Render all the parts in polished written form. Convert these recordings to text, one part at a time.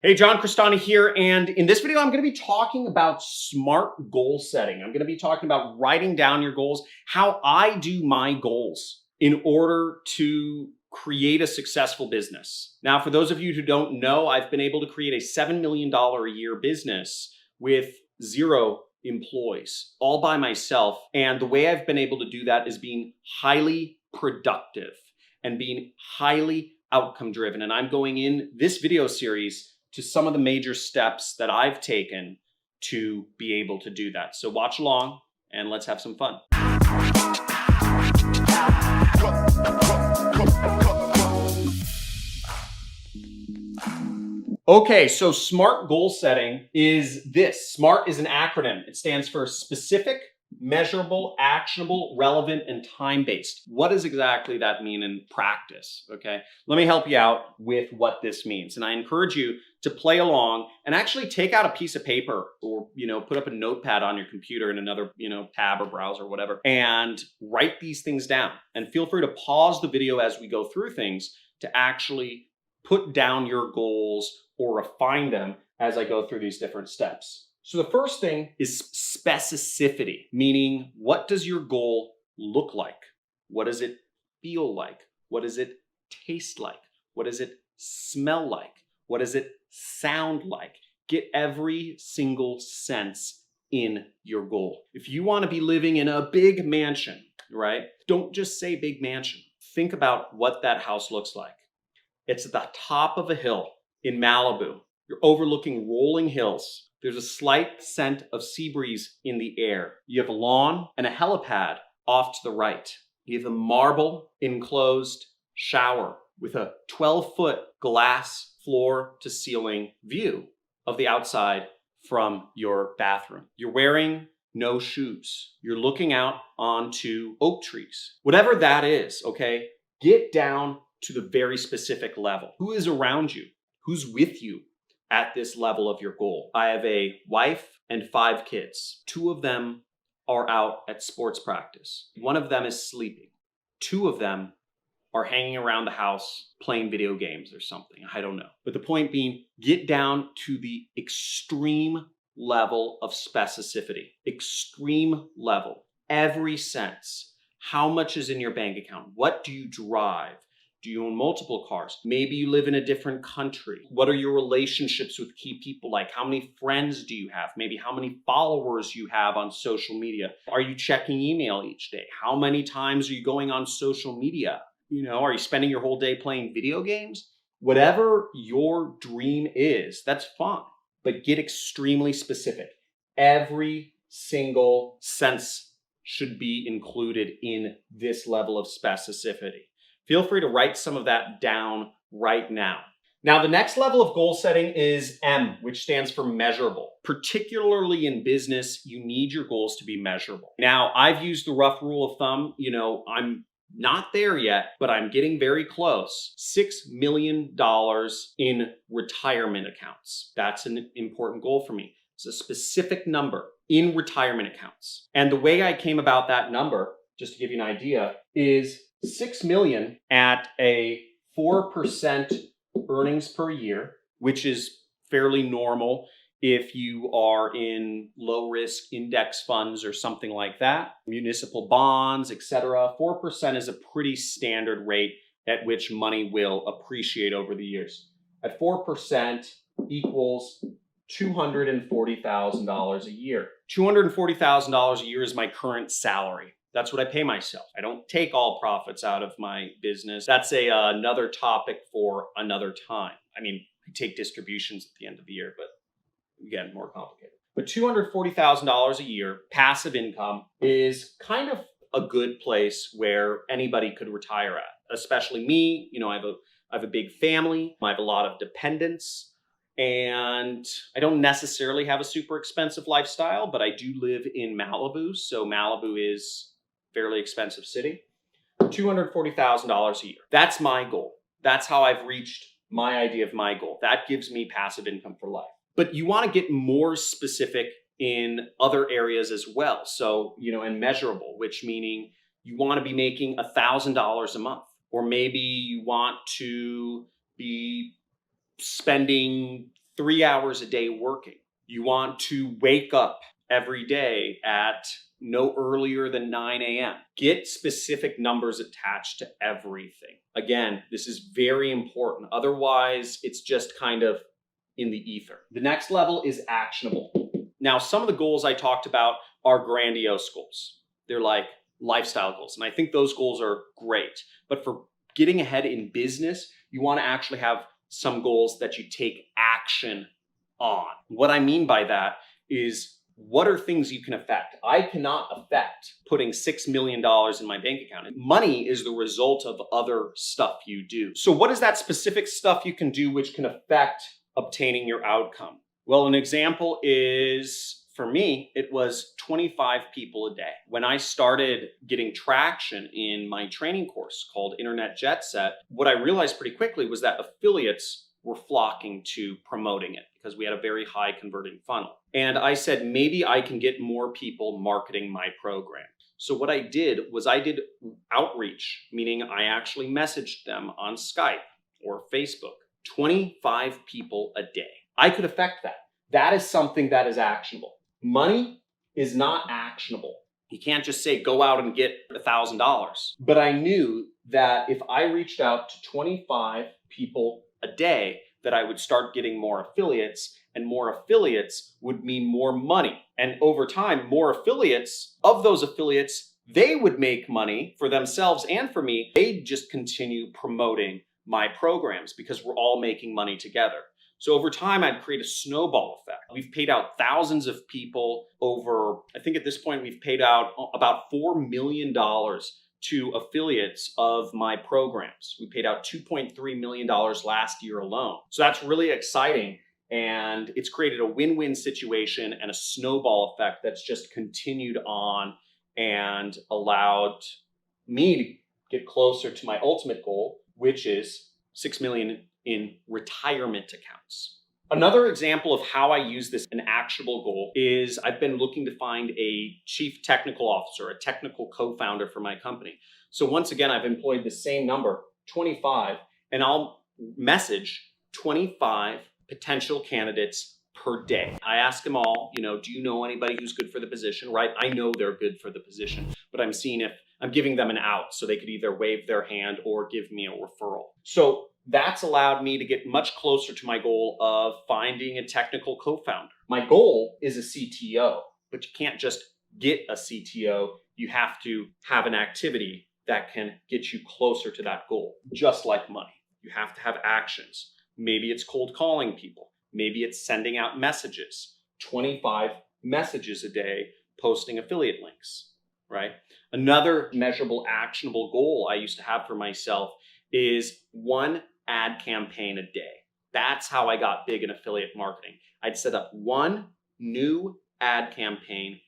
Hey, John Crestani here, and in this video, I'm going to be talking about smart goal setting. I'm going to be talking about writing down your goals, how I do my goals in order to create a successful business. Now, for those of you who don't know, I've been able to create a $7 million a year business with 0 employees, all by myself. And the way I've been able to do that is being highly productive and being highly outcome driven. And I'm going in this video series to some of the major steps that I've taken to be able to do that. So watch along and let's have some fun. Okay, so SMART goal setting is this. SMART is an acronym. It stands for specific, measurable, actionable, relevant, and time-based. What does exactly that mean in practice? Okay, let me help you out with what this means. And I encourage you to play along and actually take out a piece of paper or, put up a notepad on your computer in another, tab or browser or whatever, and write these things down. And feel free to pause the video as we go through things to actually put down your goals or refine them as I go through these different steps. So the first thing is specificity, meaning what does your goal look like? What does it feel like? What does it taste like? What does it smell like? What does it sound like? Get every single sense in your goal. If you want to be living in a big mansion, right? Don't just say big mansion. Think about what that house looks like. It's at the top of a hill in Malibu. You're overlooking rolling hills. There's a slight scent of sea breeze in the air. You have a lawn and a helipad off to the right. You have a marble enclosed shower with a 12-foot glass floor to ceiling view of the outside from your bathroom. You're wearing no shoes. You're looking out onto oak trees. Whatever that is, okay, get down to the very specific level. Who is around you? Who's with you at this level of your goal? I have a wife and 5 kids. 2 of them are out at sports practice. 1 of them is sleeping. 2 of them are hanging around the house playing video games or something. I don't know. But the point being, get down to the extreme level of specificity. Extreme level. Every sense. How much is in your bank account? What do you drive? Do you own multiple cars? Maybe you live in a different country. What are your relationships with key people like? How many friends do you have? Maybe how many followers you have on social media? Are you checking email each day? How many times are you going on social media? Are you spending your whole day playing video games? Whatever your dream is, that's fine, but get extremely specific. Every single sense should be included in this level of specificity. Feel free to write some of that down right now. Now, the next level of goal setting is M, which stands for measurable. Particularly in business, you need your goals to be measurable. Now, I've used the rough rule of thumb. I'm not there yet, but I'm getting very close. $6 million in retirement accounts. That's an important goal for me. It's a specific number in retirement accounts. And the way I came about that number, just to give you an idea, is 6 million at a 4% earnings per year, which is fairly normal if you are in low risk index funds or something like that, municipal bonds, etc. 4% is a pretty standard rate at which money will appreciate over the years. At 4% equals $240,000 a year. $240,000 a year is my current salary. That's what I pay myself. I don't take all profits out of my business. That's another topic for another time. I take distributions at the end of the year, but again, more complicated. But $240,000 a year, passive income, is kind of a good place where anybody could retire at, especially me. I have a big family. I have a lot of dependents. And I don't necessarily have a super expensive lifestyle, but I do live in Malibu. So Malibu is fairly expensive city. $240,000 a year. That's my goal. That's how I've reached my idea of my goal. That gives me passive income for life. But you want to get more specific in other areas as well. So, and measurable, which meaning you want to be making $1,000 a month, or maybe you want to be spending 3 hours a day working. You want to wake up every day at no earlier than 9 a.m. Get specific numbers attached to everything. Again, this is very important. Otherwise, it's just kind of in the ether. The next level is actionable. Now, some of the goals I talked about are grandiose goals. They're like lifestyle goals. And I think those goals are great. But for getting ahead in business, you want to actually have some goals that you take action on. What I mean by that is, what are things you can affect? I cannot affect putting $6 million in my bank account. Money is the result of other stuff you do. So what is that specific stuff you can do which can affect obtaining your outcome? Well, an example is, for me, it was 25 people a day. When I started getting traction in my training course called Internet Jet Set, what I realized pretty quickly was that affiliates were flocking to promoting it because we had a very high converting funnel. And I said, maybe I can get more people marketing my program. So what I did was I did outreach, meaning I actually messaged them on Skype or Facebook, 25 people a day. I could affect that. That is something that is actionable. Money is not actionable. You can't just say, go out and get $1,000. But I knew that if I reached out to 25 people a day, that I would start getting more affiliates, and more affiliates would mean more money. And over time, more affiliates, of those affiliates, they would make money for themselves and for me. They'd just continue promoting my programs because we're all making money together. So over time, I'd create a snowball effect. We've paid out thousands of people over, I think at this point, we've paid out about $4 million to affiliates of my programs. We paid out $2.3 million last year alone. So that's really exciting. And it's created a win-win situation and a snowball effect that's just continued on and allowed me to get closer to my ultimate goal, which is 6 million in retirement accounts. Another example of how I use this an actionable goal is I've been looking to find a chief technical officer, a technical co-founder for my company. So once again, I've employed the same number, 25, and I'll message 25 potential candidates per day. I ask them all, do you know anybody who's good for the position, right? I know they're good for the position, but I'm seeing if I'm giving them an out so they could either wave their hand or give me a referral. So that's allowed me to get much closer to my goal of finding a technical co-founder. My goal is a CTO, but you can't just get a CTO. You have to have an activity that can get you closer to that goal, just like money. You have to have actions. Maybe it's cold calling people. Maybe it's sending out messages, 25 messages a day, posting affiliate links, right? Another measurable, actionable goal I used to have for myself is 1 ad campaign a day. That's how I got big in affiliate marketing. I'd set up 1 new ad campaign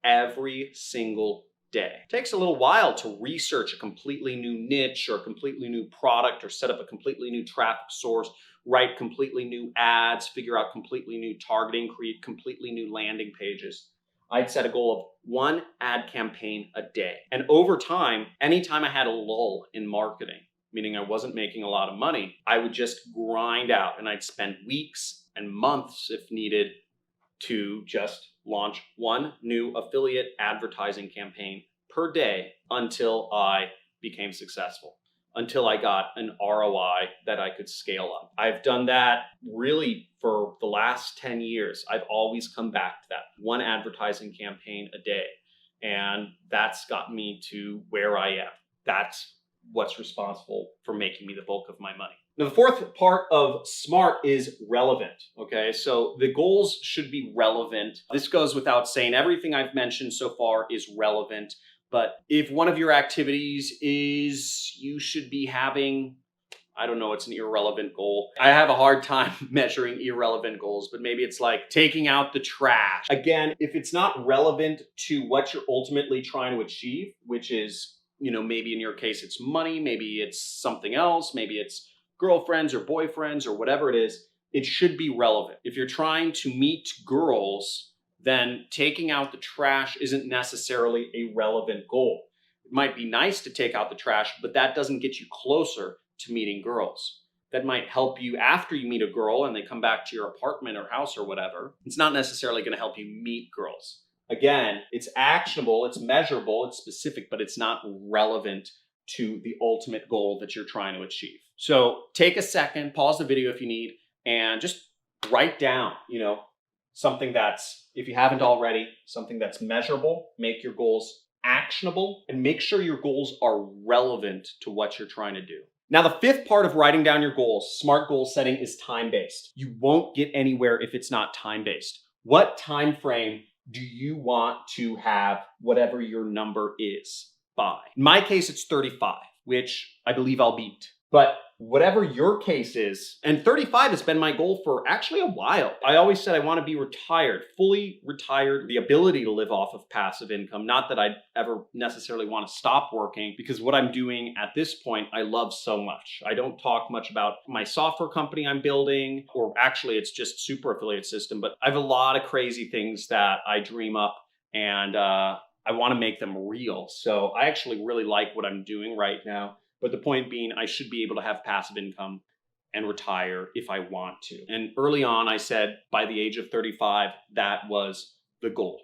every single day. It takes a little while to research a completely new niche or a completely new product or set up a completely new traffic source, write completely new ads, figure out completely new targeting, create completely new landing pages. I'd set a goal of 1 ad campaign a day. And over time, anytime I had a lull in marketing, meaning I wasn't making a lot of money, I would just grind out and I'd spend weeks and months if needed to just launch 1 new affiliate advertising campaign per day until I became successful, until I got an ROI that I could scale up. I've done that really for the last 10 years. I've always come back to that 1 advertising campaign a day. And that's got me to where I am. That's what's responsible for making me the bulk of my money. Now, the fourth part of SMART is relevant, okay? So the goals should be relevant. This goes without saying. Everything I've mentioned so far is relevant. But if one of your activities is you should be having, I don't know, it's an irrelevant goal. I have a hard time measuring irrelevant goals, but maybe it's like taking out the trash. Again, if it's not relevant to what you're ultimately trying to achieve, which is, maybe in your case, it's money, maybe it's something else, maybe it's girlfriends or boyfriends or whatever it is, it should be relevant. If you're trying to meet girls, then taking out the trash isn't necessarily a relevant goal. It might be nice to take out the trash, but that doesn't get you closer to meeting girls. that might help you after you meet a girl and they come back to your apartment or house or whatever. It's not necessarily going to help you meet girls. Again, it's actionable, it's measurable, it's specific, but it's not relevant to the ultimate goal that you're trying to achieve. So take a second, pause the video if you need, and just write down, something that's, if you haven't already, something that's measurable. Make your goals actionable and make sure your goals are relevant to what you're trying to do. Now, the fifth part of writing down your goals, SMART goal setting, is time-based. You won't get anywhere if it's not time-based. What time frame do you want to have whatever your number is by? In my case, it's 35, which I believe I'll beat. But whatever your case is, and 35 has been my goal for actually a while. I always said I want to be retired, fully retired, the ability to live off of passive income. Not that I'd ever necessarily want to stop working, because what I'm doing at this point, I love so much. I don't talk much about my software company I'm building, or actually it's just Super Affiliate System, but I have a lot of crazy things that I dream up, and I want to make them real. So I actually really like what I'm doing right now. But the point being, I should be able to have passive income and retire if I want to. And early on, I said by the age of 35, that was the goal.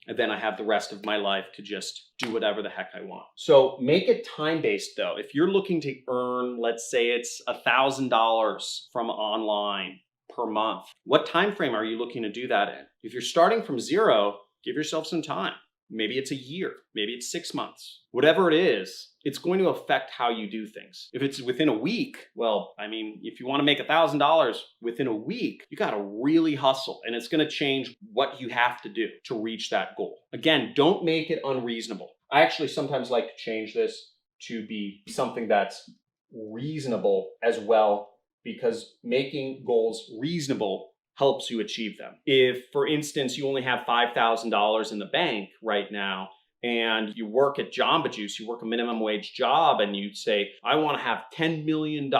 And then I have the rest of my life to just do whatever the heck I want. So make it time-based though. If you're looking to earn, let's say it's $1,000 from online per month, what time frame are you looking to do that in? If you're starting from zero, give yourself some time. Maybe it's a year, maybe it's 6 months. Whatever it is, it's going to affect how you do things. If it's within a week, well, I mean, if you want to make $1,000 within a week, you got to really hustle, and it's going to change what you have to do to reach that goal. Again, don't make it unreasonable. I actually sometimes like to change this to be something that's reasonable as well, because making goals reasonable helps you achieve them. If, for instance, you only have $5,000 in the bank right now, and you work at Jamba Juice, you work a minimum wage job, and you say, I want to have $10 million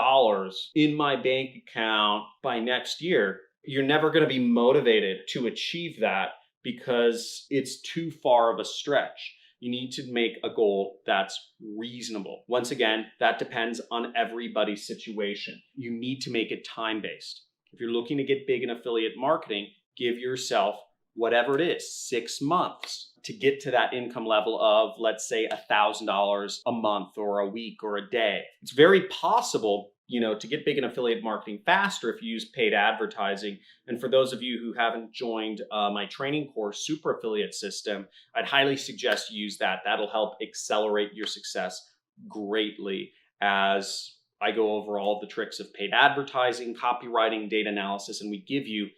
in my bank account by next year, you're never going to be motivated to achieve that because it's too far of a stretch. You need to make a goal that's reasonable. Once again, that depends on everybody's situation. You need to make it time-based. If you're looking to get big in affiliate marketing, give yourself whatever it is, 6 months to get to that income level of, let's say, $1,000 a month or a week or a day. It's very possible, to get big in affiliate marketing faster if you use paid advertising. And for those of you who haven't joined my training course, Super Affiliate System, I'd highly suggest you use that. That'll help accelerate your success greatly as I go over all the tricks of paid advertising, copywriting, data analysis, and we give you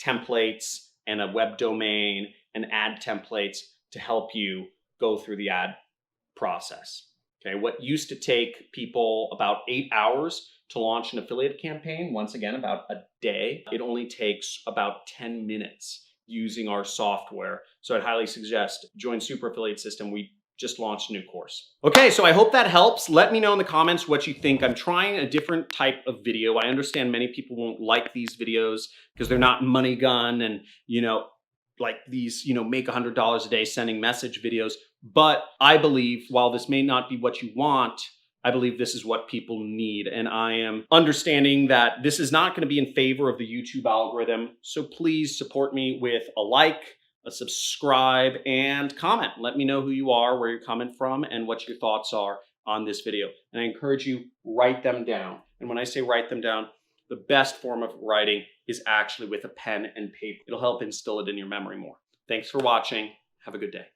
templates and a web domain and ad templates to help you go through the ad process. Okay, what used to take people about 8 hours to launch an affiliate campaign, once again, about a day, it only takes about 10 minutes using our software. So I'd highly suggest join Super Affiliate System. We just launched a new course. Okay, so I hope that helps. Let me know in the comments what you think. I'm trying a different type of video. I understand many people won't like these videos because they're not money gun and, like these, make $100 a day sending message videos. But I believe while this may not be what you want, I believe this is what people need. And I am understanding that this is not going to be in favor of the YouTube algorithm. So please support me with a like, a subscribe, and comment. Let me know who you are, where you're coming from, and what your thoughts are on this video. And I encourage you, write them down. And when I say write them down, the best form of writing is actually with a pen and paper. It'll help instill it in your memory more. Thanks for watching. Have a good day.